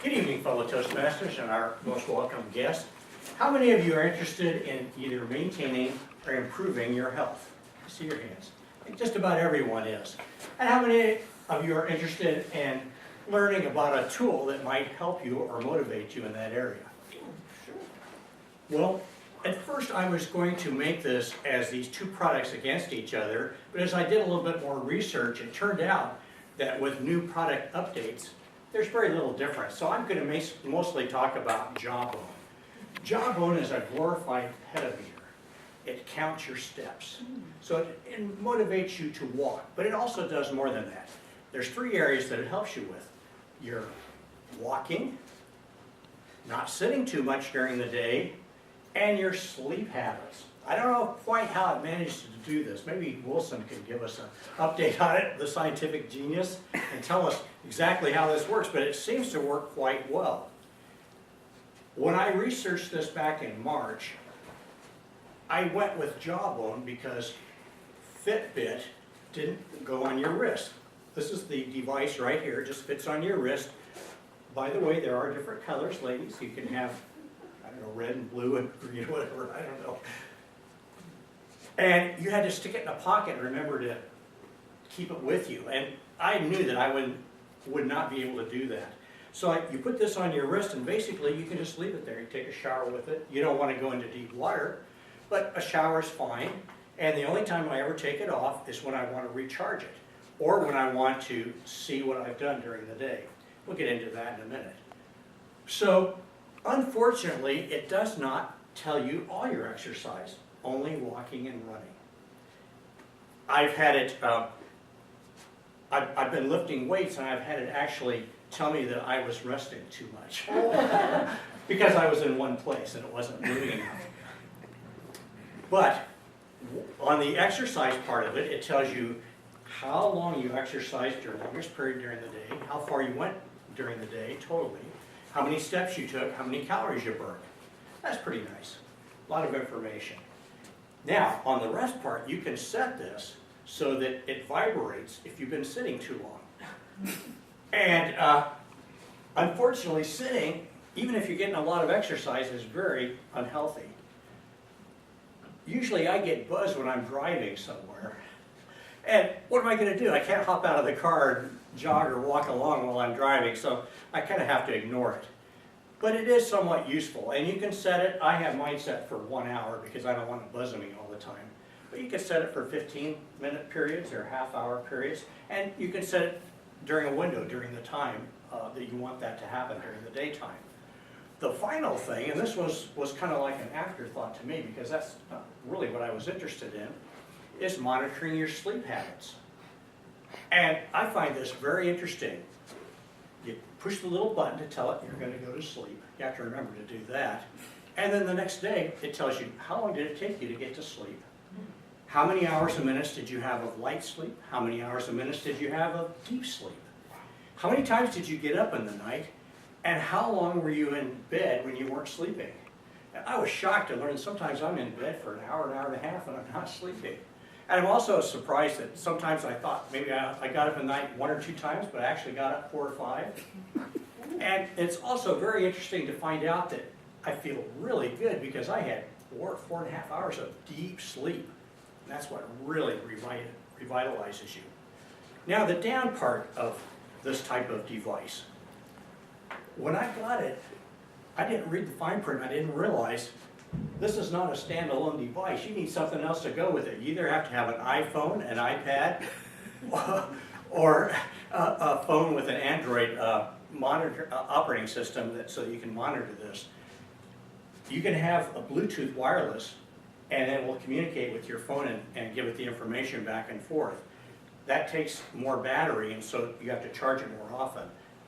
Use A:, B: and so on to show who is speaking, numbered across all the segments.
A: Good evening, fellow Toastmasters and our most welcome guest. How many of you are interested in either maintaining or improving your health? I see your hands. I think just about everyone is. And how many of you are interested in learning about a tool that might help you or motivate you in that area? Well, at first I was going to make this as these two products against each other, but as I did a little bit more research, it turned out that with new product updates, there's very little difference. So I'm going to mostly talk about Jawbone. Jawbone is a glorified pedometer. It counts your steps. So it motivates you to walk, but it also does more than that. There's three areas that it helps you with. Your walking, not sitting too much during the day, and your sleep habits. I don't know quite how it managed to do this. Maybe Wilson can give us an update on it, the scientific genius, and tell us exactly how this works, but it seems to work quite well. When I researched this back in March, I went with Jawbone because Fitbit didn't go on your wrist. This is the device right here, it just fits on your wrist. By the way, there are different colors, ladies. You can have, I don't know, red and blue and green, whatever, I don't know. And you had to stick it in a pocket and remember to keep it with you. And I knew that I would not be able to do that. So you put this on your wrist and basically you can just leave it there. You take a shower with it. You don't want to go into deep water, but a shower is fine. And the only time I ever take it off is when I want to recharge it or when I want to see what I've done during the day. We'll get into that in a minute. So unfortunately, it does not tell you all your exercise. Only walking and running. I've had it, I've been lifting weights and I've had it actually tell me that I was resting too much because I was in one place and it wasn't moving enough. But on the exercise part of it, it tells you how long you exercised your longest period during the day, how far you went during the day totally, how many steps you took, how many calories you burned. That's pretty nice. A lot of information. Now, on the rest part, you can set this so that it vibrates if you've been sitting too long. And unfortunately, sitting, even if you're getting a lot of exercise, is very unhealthy. Usually I get buzzed when I'm driving somewhere. And what am I going to do? I can't hop out of the car and jog or walk along while I'm driving, so I kind of have to ignore it. But it is somewhat useful, and you can set it, I have mine set for 1 hour because I don't want it buzzing me all the time. But you can set it for 15-minute periods or half-hour periods, and you can set it during a window, during the time that you want that to happen during the daytime. The final thing, and this was kind of like an afterthought to me because that's not really what I was interested in, is monitoring your sleep habits. And I find this very interesting. You push the little button to tell it you're going to go to sleep. You have to remember to do that. And then the next day, it tells you how long did it take you to get to sleep? How many hours and minutes did you have of light sleep? How many hours and minutes did you have of deep sleep? How many times did you get up in the night? And how long were you in bed when you weren't sleeping? And I was shocked to learn sometimes I'm in bed for an hour and a half, and I'm not sleeping. And I'm also surprised that sometimes I thought maybe I got up at night 1 or 2 times, but I actually got up 4 or 5. And it's also very interesting to find out that I feel really good because I had 4.5 hours of deep sleep. And that's what really revitalizes you. Now the down part of this type of device. When I got it, I didn't read the fine print. I didn't realize this is not a standalone device. You need something else to go with it. You either have to have an iPhone, an iPad, or a phone with an Android operating system so that you can monitor this. You can have a Bluetooth wireless, and it will communicate with your phone and give it the information back and forth. That takes more battery, and so you have to charge it more often.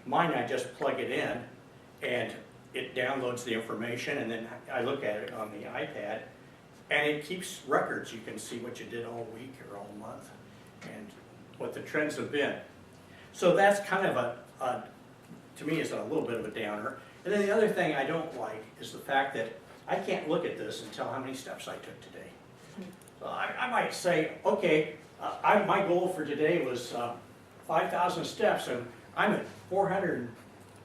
A: Mine, I just plug it in, and it downloads the information, and then I look at it on the iPad, and it keeps records. You can see what you did all week or all month and what the trends have been. So that's kind of to me, is a little bit of a downer. And then the other thing I don't like is the fact that I can't look at this and tell how many steps I took today. So I might say, okay, my goal for today was 5,000 steps, and I'm at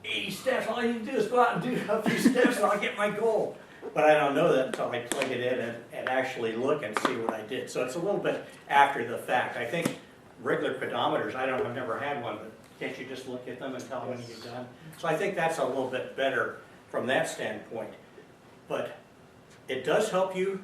A: 80 steps, all I need to do is go out and do a few steps and I'll get my goal. But I don't know that until I plug it in and actually look and see what I did. So it's a little bit after the fact. I think regular pedometers, I've never had one, but can't you just look at them and tell when you've done? So I think that's a little bit better from that standpoint. But it does help you,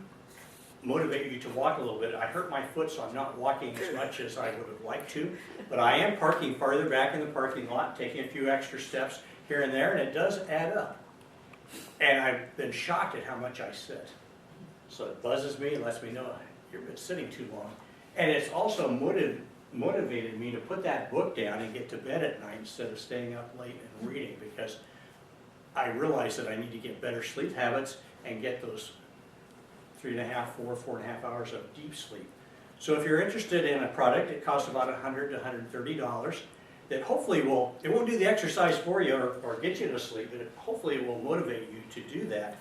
A: motivate you to walk a little bit. I hurt my foot, so I'm not walking as much as I would have liked to. But I am parking farther back in the parking lot, taking a few extra steps here and there, and it does add up. And I've been shocked at how much I sit. So it buzzes me and lets me know you've been sitting too long. And it's also motivated me to put that book down and get to bed at night instead of staying up late and reading, because I realize that I need to get better sleep habits and get those 3.5, 4.5 hours of deep sleep. So if you're interested in a product, it costs about $100 to $130. That hopefully it won't do the exercise for you or get you to sleep, but hopefully it will motivate you to do that.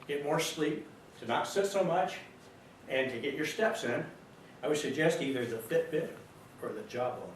A: Get more sleep, to not sit so much, and to get your steps in. I would suggest either the Fitbit or the Jawbone.